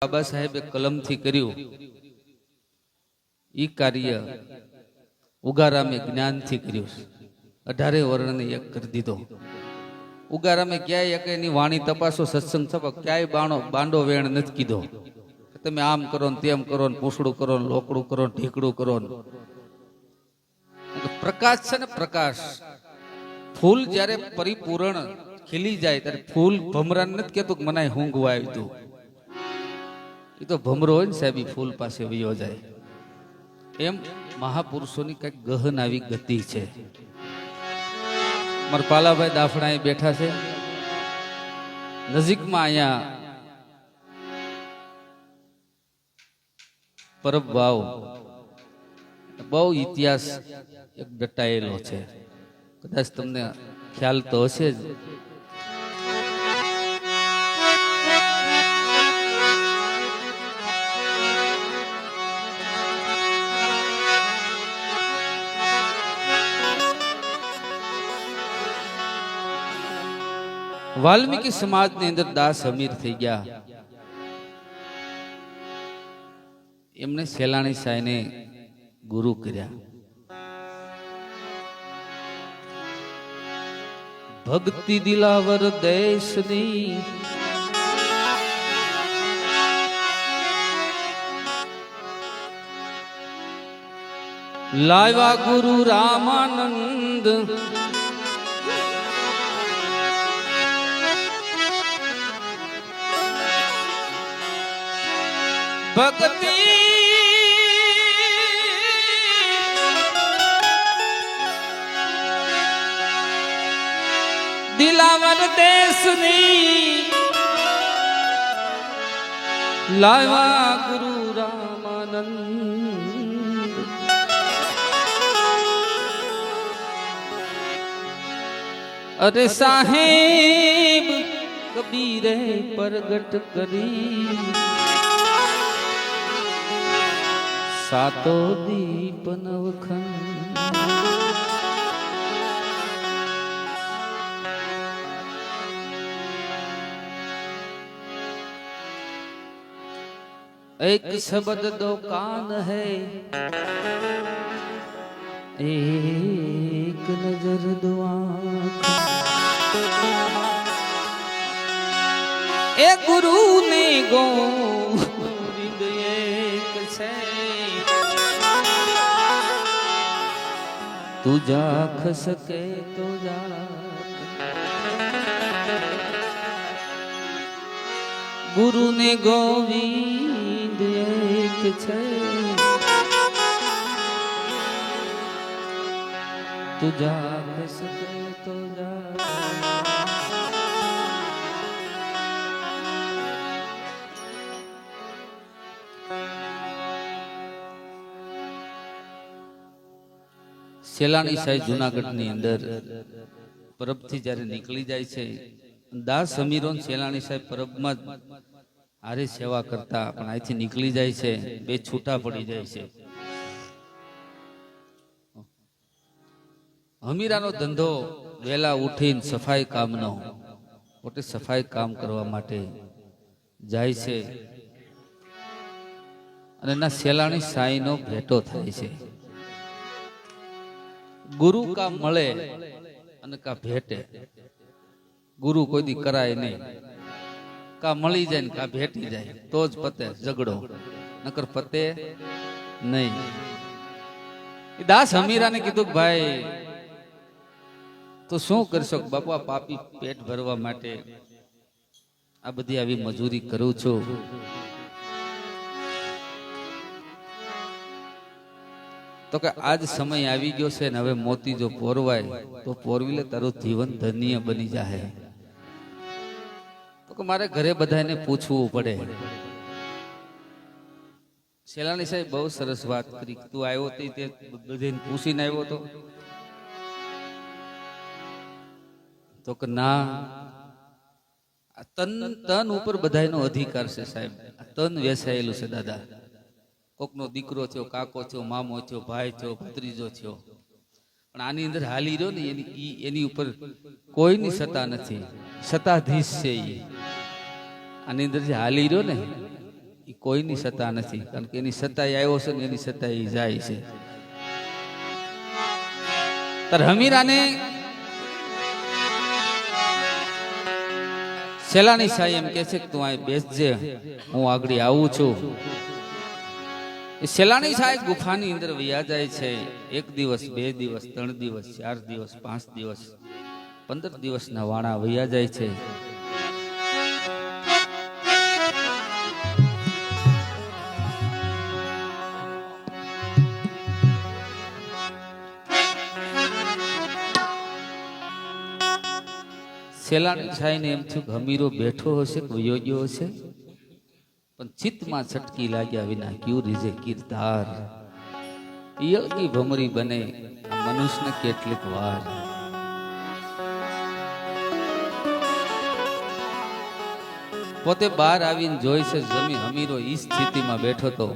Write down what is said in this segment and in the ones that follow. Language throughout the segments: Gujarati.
બાબા સાહેબે કલમથી કર્યું ઈ કાર્ય ઉગારામે જ્ઞાનથી કર્યું. 18 વર્ણને એક કરી દીધો. ઉગારામે ક્યાંય એક એની વાણી તપાસો, સત્સંગ તપાસો, ક્યાંય બાંડો વેણ નથી કીધો. તમે આમ કરો ને તેમ કરો ને પૂછડું કરો ને લોકડું કરો ને ઢીકડું કરો ને. પ્રકાશ છે ને, પ્રકાશ ફૂલ જયારે પરિપૂર્ણ ખીલી જાય ત્યારે ફૂલ ભમરાને નથી કેતું કે મને ઊંઘવા આવ્યું તું. એ તો ભમરો હોય ને સાહેબ, ફૂલ પાસે વયો જાય. એમ મહાપુરુષોની કઈક ગહન આવી ગતિ છે. મારા પાલાભાઈ દાફડા બેઠા છે નજીકમાં. અહીંયા પરબ વાવ બહુ ઇતિહાસ એક દટાયેલો છે, કદાચ તમને ખ્યાલ તો હશે જ. વાલ્મીકી સમાજની અંદર દાસ અમીર થઈ ગયા. એમને સેલાણી સાહેને ગુરુ કર્યા. ભક્તિ દિલાવર દેશની લાવ્યા ગુરુ રામાનંદ. ભક્તિ દિલાવર દેશની લાવ્યા ગુરુ રામાનંદ. અરે સાહેબ કબીરે પ્રગટ કરી સાતો દીપ નવખંડ. એક શબ્દ દો કાન હૈ, એક નજર દો આંખ. એ ગુરુ ને ગોવિંદ એક છે, તું જાખ સકે તો જા. ગુરુ ને ગોવિંદ એક છે, તું જાખ સકે તો જા. સેલાણી સાહેબ જુનાગઢની અંદર પરબથી જયારે નીકળી જાય છે, દાસ અમીરો સેલાણી સાહેબ પરબમાં હારે સેવા કરતા, પણ અહીંથી નીકળી જાય છે, બે છૂટા પડી જાય છે. અમીરાનો ધંધો વહેલા ઉઠીને સફાઈ કામનો, પોતે સફાઈ કામ કરવા માટે જાય છે અને એના સેલાણી સાઈનો ભેટો થાય છે. ગુરુ કા મળે અને કા ભેટે. ગુરુ કોઈ દી કરાય નહીં, કા મળી જાય ને કા ભેટી જાય તો જ પતે ઝઘડો, નકર પતે નહીં. દાસ અમીરાને કીધું કે ભાઈ તો શું કરશો? બાપા પાપી પેટ ભરવા માટે આ બધી આવી મજૂરી કરું છું. તો કે આજ સમય આવી ગયો છે ને, હવે મોતી જો પોરવાય તો પોરવીલે તારું જીવન ધન્ય બની જાય. તો કે મારે ઘરે બધાને પૂછવું પડે. સેલાણી સાહેબ બહુ સરસ વાત કરી. તું આવ્યો તે બધાને પૂછીને આવ્યો તો કે ના, તન ઉપર બધાનો અધિકાર છે સાહેબ. તન વેસાયેલું છે દાદા. કોકનો દીકરો થયો, કાકો થયો, મામો થયો, ભાઈ થયો, ભત્રીજો થયો, પણ આની અંદર હાલી રહ્યો ને એની ઉપર કોઈની સત્તા નથી. સત્તાધીશ છે એ. આની અંદર જે હાલી રહ્યો ને એ કોઈની સત્તા નથી, કારણ કે એની સત્તા આવ્યો છે ને એની સત્તા એ જાય છે. તાર હમીરાને સેલાણી સાઈ એમ કે છે કે તું અહીં બેસજે, હું આગળ આવું છું. એ સેલાણી સાહેબ ગુફાની અંદર વયા જાય છે. 1 દિવસ 2 દિવસ 3 દિવસ 4 દિવસ 5 દિવસ 15 દિવસના વાણા વયા જાય છે. સેલાણી સાઈને એમ થયું કે હમીરો બેઠો હશે કે વયો ગયો હશે, પણ ચિત્તમાં છટકી લાગ્યા વિના ક્યુ રીજે કીર્તાર ઈયળકી ભમરી બને મનુષ્યને કેટલીક વાર. પોતે બહાર આવીને જોઈ છે જમી હમીરો ઈ સ્થિતિમાં બેઠો તો.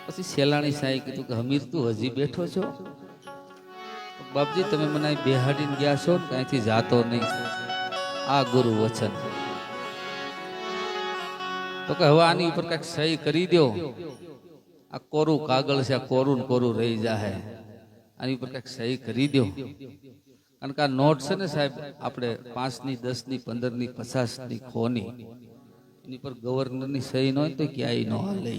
પછી સેલાણી સાહેબ કીધું કે હમીર તું હજી બેઠો છો? બાપજી તમે મને બેહાડીને ગયા છો ને ત્યાંથી જાતો નહીં, આ ગુરુ વચન. તો કે હવે આની ઉપર કઈક સહી કરી દો, આ કોરું કાગળ છે, આ કોરું ને કોરું રહી જાય, આની ઉપર કઈક સહી કરી દો. કારણ કે આ નોટ છે ને સાહેબ, આપણે 5ની 10ની 15ની 50ની ખોની, એની પર ગવર્નરની સહી ન હોય તો ક્યાંય ન હાલે.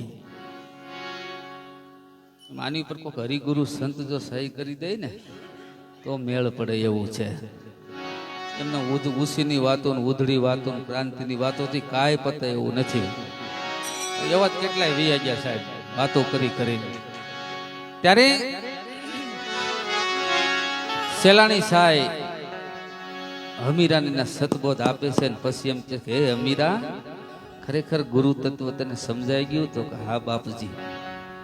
આની ઉપર કોઈ હરિગુરુ સંત જો સહી કરી દે ને તો મેળ પડે એવું છે. એમને ઉસીની વાતો, ઉધડી વાતો, ક્રાંતિની વાતોથી કાંઈ પતે એવું નથી. એવા જ કેટલાય વૈયા ગયા સાહેબ વાતો કરી કરીને. ત્યારે સેલાણી સાહેબ હમીરાને સતબોધ આપે છે ને પછી એમ કે હે હમીરા, ખરેખર ગુરુ તત્વ તને સમજાઈ ગયું? તો કે હા બાપજી.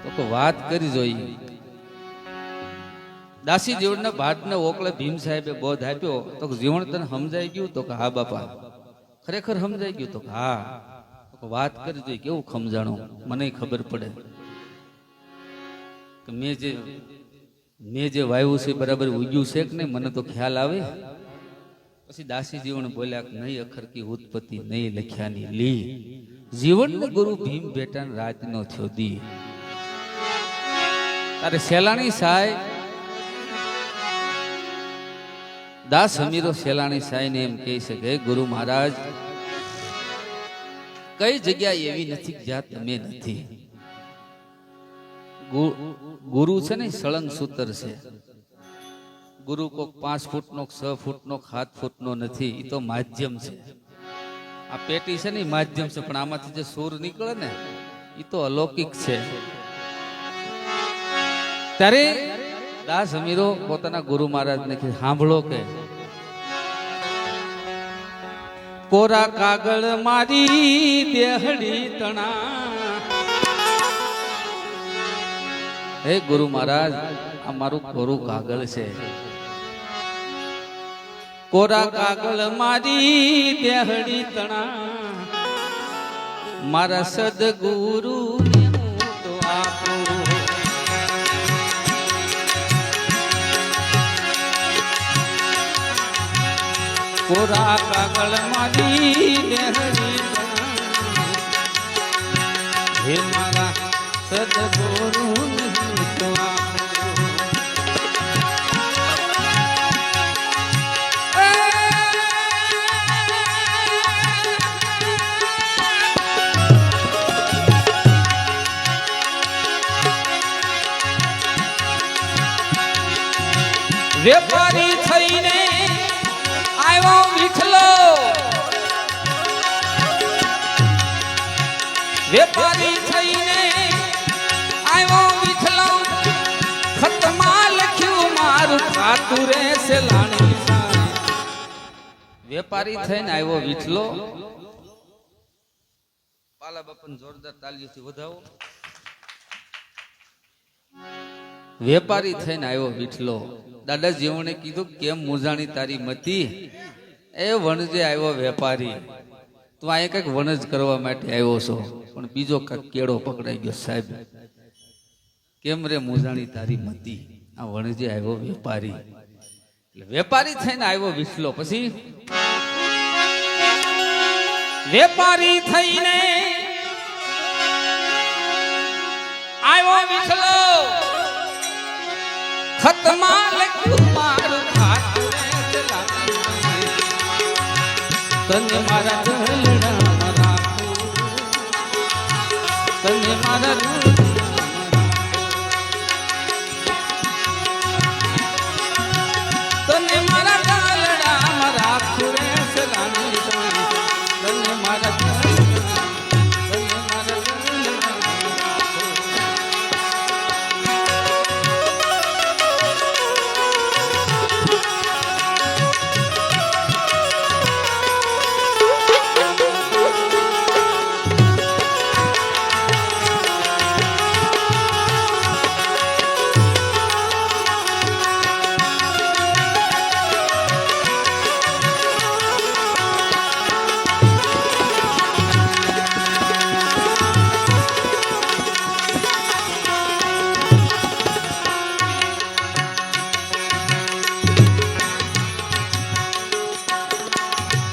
તો કે વાત કરી જોઈએ. દાસી જીવનના ભાટને ઓકળે ભીમ સાહેબે બોધ આપ્યો તો જીવન તને સમજાઈ ગયું? તો કે હા બાપા, ખરેખર સમજાઈ ગયું? તો કે હા. તો વાત કરી જોઈએ, કેવું સમજાણું મને ખબર પડે કે મેં જે વાવ્યું છે બરાબર ઉગ્યું છે કે નહીં, મને તો ખ્યાલ આવે. પછી દાસી જીવન બોલ્યા કે નહીં અખર કી ઉત્પત્તિ નહીં લખ્યાની લી, જીવન ગુરુ ભીમ બેટા રાત નો થયો દી. તારે સેલાણી સાહેબ દાસ હમીરો સેલાણી સાહેબ ને એમ કહે છે કે ગુરુ મહારાજ, કઈ જગ્યા એવી નથી જ્યાં તમે નથી. ગુરુ છે ને સળંગ સૂત્ર છે. ગુરુ કોક 5 ફૂટનો 6 ફૂટનો 7 ફૂટનો નથી, એ તો માધ્યમ છે. આ પેટી છે ને માધ્યમ છે, પણ આમાંથી જે સૂર નીકળે ને એ તો અલૌકિક છે. ત્યારે દાસ હમીરો પોતાના ગુરુ મહારાજ ને કે સાંભળો કે કોરા કાગળ મારી દેહડી તણા. હે ગુરુ મહારાજ, આ મારું કોરું કાગળ છે. કોરા કાગળ મારી દેહડી તણા, મારા સદગુરુ ને હું તો આપું. કોરા કાગળ મારી દેહડી તણા, હે મારા સદગુરુ ને હું તો આપું. વેપારી થઈને આવ્યો વિઠલો, વેપારી થઈને આવ્યો વિઠલો, ખતમાં લખ્યું મારું ખાતું રે સેલાણી સાહેબ. વેપારી થઈને આવ્યો વિઠલો. પાલા બાપન જોરદાર તાલીઓથી વધાવો. વેપારી થઈને આવ્યો વિઠલો. દાદા જીવને કીધું કેમ મૂંઝાણી તારી મતી? એ વણજે આવ્યો વેપારી, તું અહીંયા કઈક વણજ કરવા માટે આવ્યો છો, પણ બીજો કઈક કેળો પકડાઈ ગયો સાહેબ. કેમ રે મૂંઝાણી તારી મતી? આ વણજે આવ્યો વેપારી. એટલે વેપારી થઈને આવ્યો વિઠલો. પછી વેપારી થઈને વિઠલો ખતમાં લખ્યું મારું ખાતું તને મારા દલડામાં રાખું તને મારા તને મારા દલડામાં રાખું રે સલામી તને મારા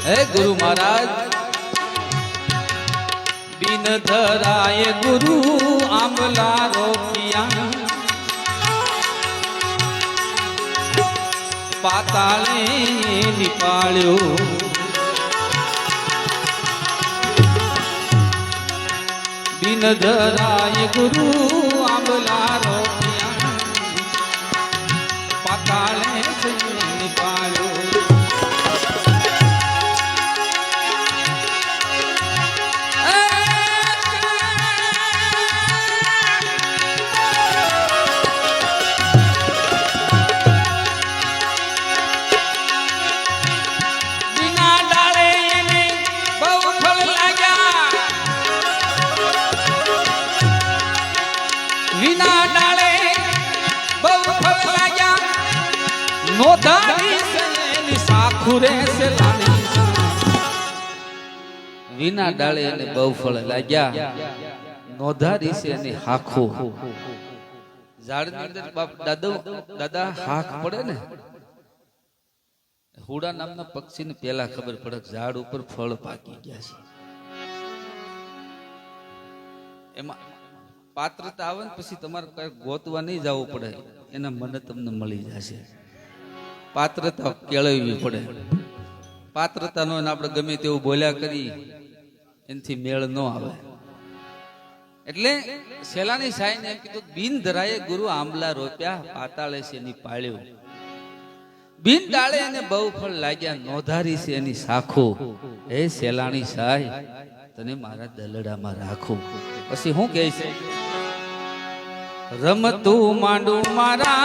હે ગુરુ મહારાજ બિન ધરાય ગુરુ આંબલા રોપિયા પાતાળે નિપાળ્યો બિન ધરાય ગુરુ આંબલા રોપિયા પાતાળે નિપાળ્યો વિના ડાળે અને બહુ ફળ લાગ્યા નોધારી છે અને હાખો ઝાડની અંદર બાપ દાદા હાખ પડે ને હુડા નામના પક્ષીને પેલા ખબર પડે ઝાડ ઉપર ફળ પાકી ગયા છે એમાં પાત્રતા આવે ને પછી તમારે કઈ ગોતવા નહીં જવું પડે એના મને તમને મળી જશે પાત્રતા કેળવવી પડે પાત્રતા નો આપણે ગમે તેવું બોલ્યા કરી એનાથી મેળ ન આવે એટલે સેલાની સાઈને એમ કીધું બિન ધરાએ ગુરુ આંબલા રોપ્યા પાતાળે છે એની પાળ્યો બિન ડાળે એને બહુ ફળ લાગ્યા નોધારી છે એની શાખો હે સેલાણી સાય તને મારા દલડામાં રાખો પછી હું કહે છે રમતું માંડું મારા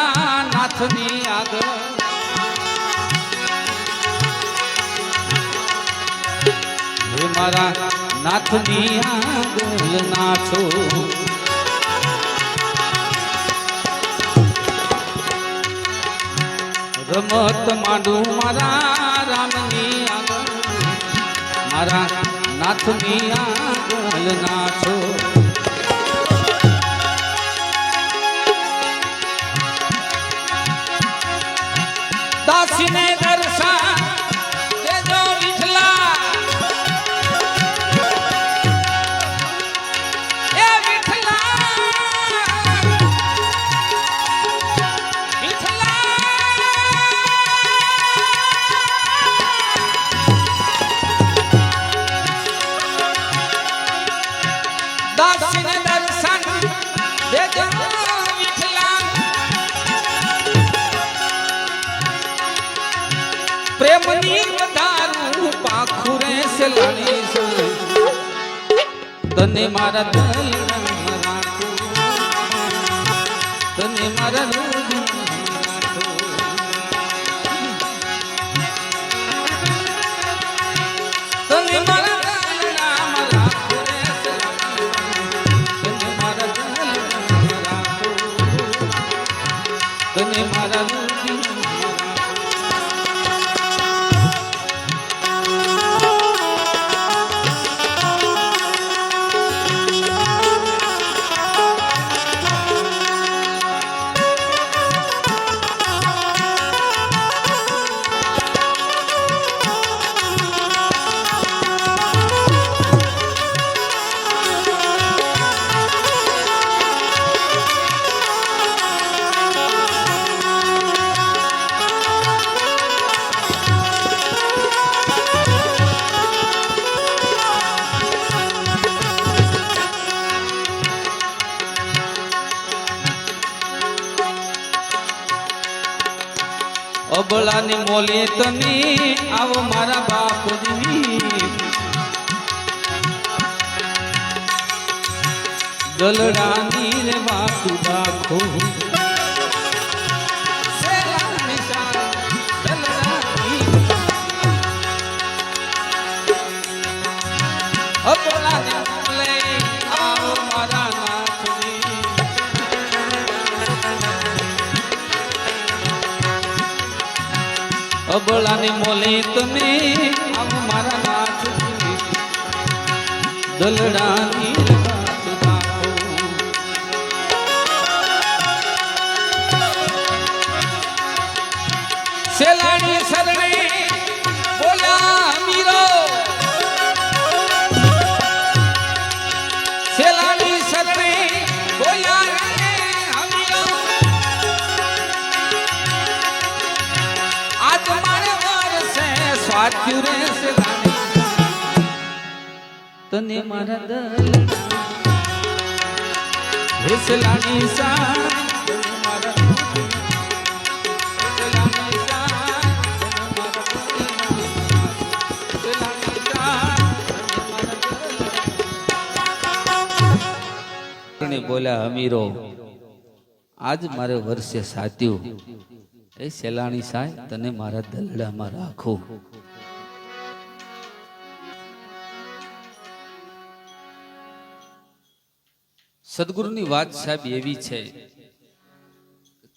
નાથની આગળ મારા નાથની આગળ નાચો રમત માંડું મારા રામની આગળ મારા નાથની આગળ નાચો દાસીને દર્શન પ્રેમની વધારું પાખુરે સેલાણી તને મારા દલડામાં રાખું તને મારા તને મારા દલડામાં રાખું તને મારા દલડામાં રાખું તને મારા અબળાની મોલે તમે આવો મારા બાપજી દલડાની રે વાતું રાખો અબળાની મોલે તમે આવ મારા નાથ દલડાની વાત રાખો સેલાણી શરણે બોલ્યા મીરો સેલાણી શરણે બોલ્યા મીરો આજ મારે વર્ષે સ્વાત્યુ રે સેલાણી તને મારા દલડા હે સેલાણી સા બોલ્યા અમીરો આજ મારે વર્ષે સાત્યું એ સેલાણી સાહેબ તને મારા દલડામાં રાખો સદગુરુની વાત સાહેબ એવી છે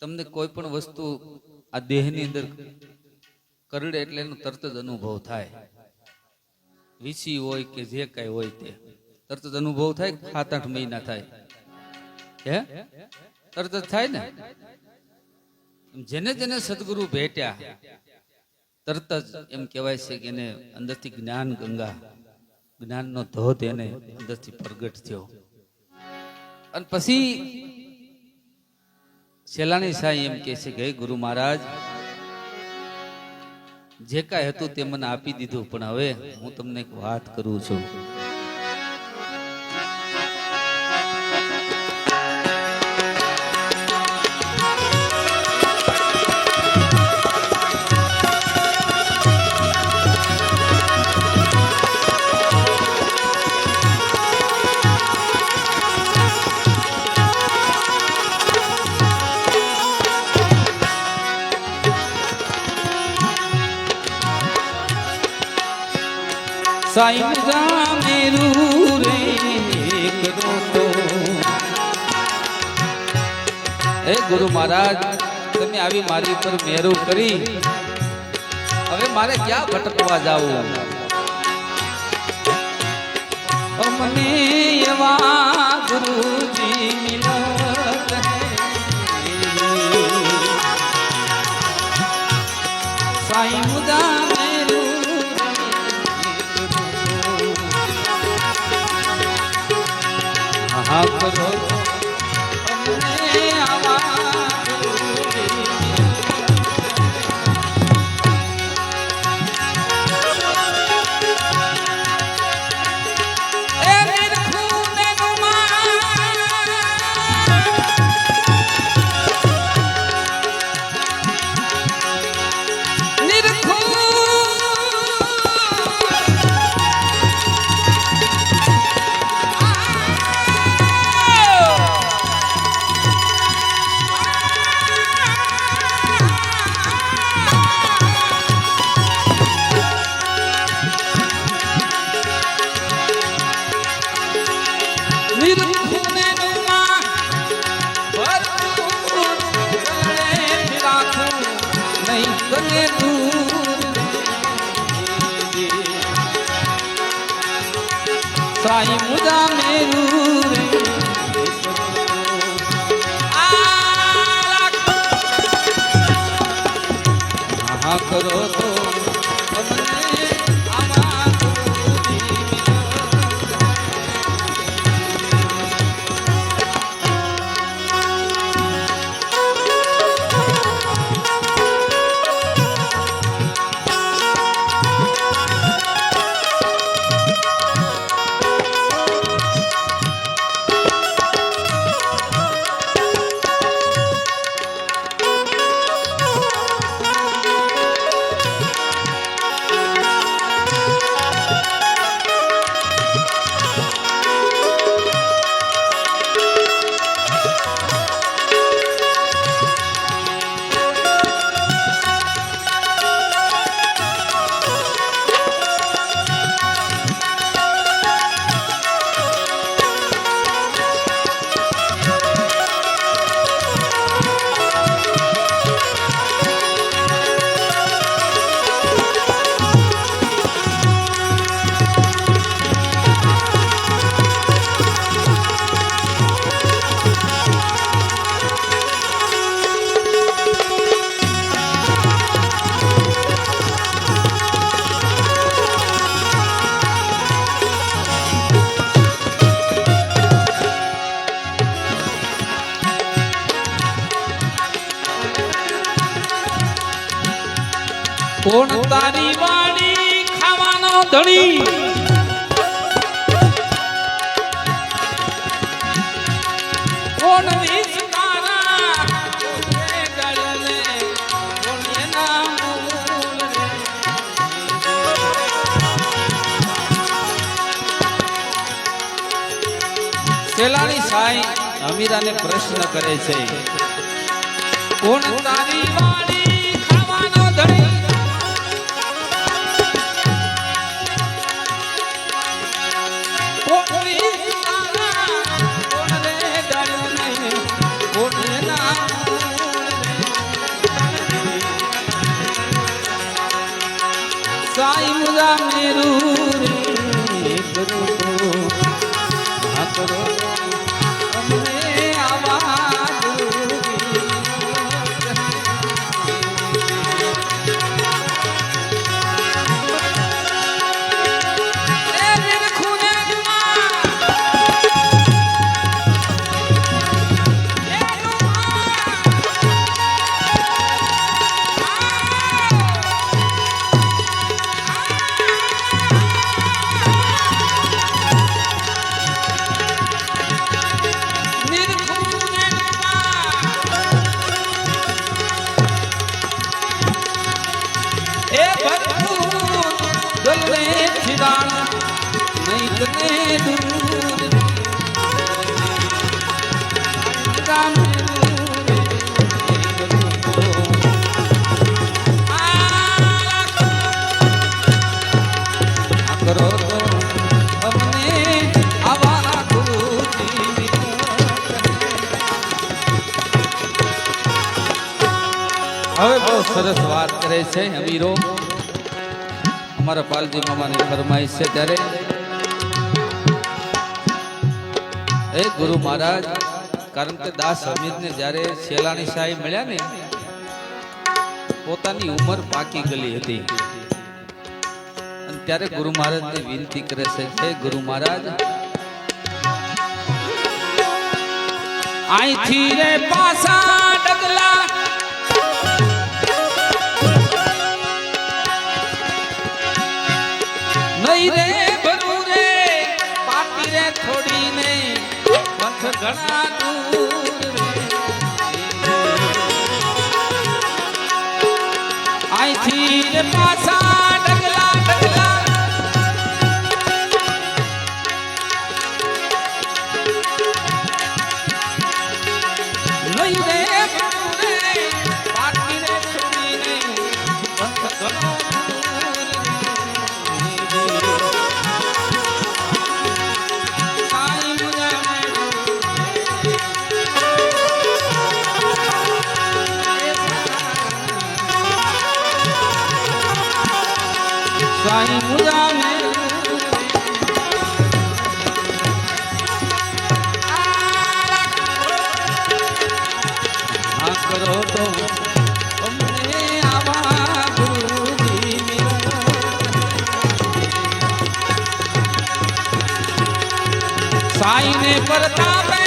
તમને કોઈ પણ વસ્તુ આ દેહની અંદર કરડે એટલે એનો તરત જ અનુભવ થાય વીસી હોય કે જે કઈ હોય તે તરત જ અનુભવ થાય 7-8 મહિના થાય હે તરત જ થાય ને જેને જેને સદગુરુ ભેટ્યા તરત જ એમ કહેવાય છે કે એને અંદરથી જ્ઞાન ગંગા જ્ઞાનનો ધોધ એને અંદરથી પ્રગટ થયો અને પછી સેલાણી સાહેબ એમ કહે છે કે ગુરુ મહારાજ જે કાંઈ હતું તે મને આપી દીધું પણ હવે હું તમને એક વાત કરું છું સાઈં જામેરું રે કરો તો હે ગુરુ મહારાજ તમે આવી મારી ઉપર મહેર કરી હવે મારે ક્યાં ભટકવા જાવું અમને એવા ગુરુજી મિલત સાઈં જામેરું હા કરો અમને આવા સાઈ મુદા મેરું રે આ કરો તો કોણ તારી વાડી ખાવાનો ધણી કોણ વિસ્તારા કોને ગળને કોને નામ સેલાણી સાઈ અમીરાને પ્રશ્ન કરે છે કોણ તારી વાડી ખાવાનો ધણી સાઈ મુજા મેરુ રે કરો હા કરો અમને આવાજ હવે બહુ સરસ વાત કરે છે અમીરો અમારા પાલજી મામાની ફરમાઈશ છે ત્યારે હે ગુરુ મહારાજ કારણ કે દાસ હમીદને જ્યારે સેલાણી સાહેબ મળ્યા ને પોતાની ઉંમર પાકી ગયેલી હતી અને ત્યારે ગુરુ મહારાજને વિનંતી કરે છે હે ગુરુ મહારાજ અહીંથી રે પાસા ડગલા નહીં રે ભરું રે પાટી રે થોડી ને પથ ઘણા દૂર અહીંથી રે પાછા ડગલા ડગલા નહીં રે ભરું રે પાટી રે થોડી ને પથ ઘણા સાઈ મુજા મેરુ આ કરો તો અમને આવા ગુરુજી સાઈ ને પરતાપે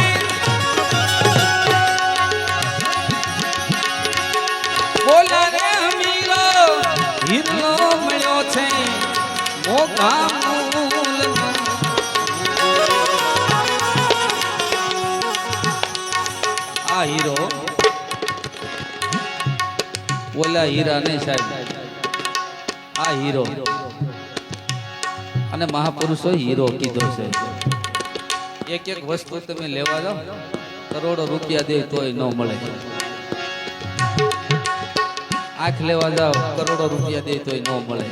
બોલા રે અમીરો હીરો મળ્યો છે મોગા મૂલ આ હીરો ઓલા હીરા ને સાહેબ આ હીરો અને મહાપુરુષો હીરો કીધો છે એક એક વસ્તુ તમે લેવા જાઓ કરોડો રૂપિયા દે તોય ન મળે આંખ લેવા જાઓ કરોડો રૂપિયા દે તોય ન મળે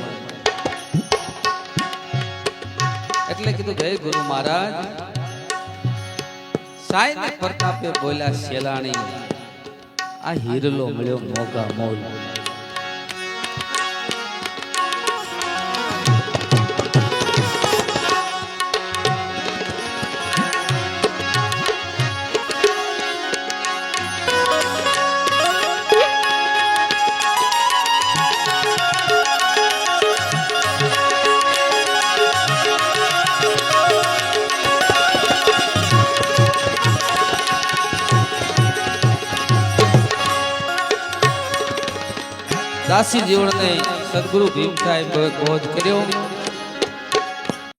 એટલે કીધું જય ગુરુ મહારાજ સાઈ ને પ્રતાપે બોલ્યા સેલાણી આ હીરલો મળ્યો મોગા મોલ દાસી જીવનને સદગુરુ ભીમ સાહેબ બહુ જ કર્યો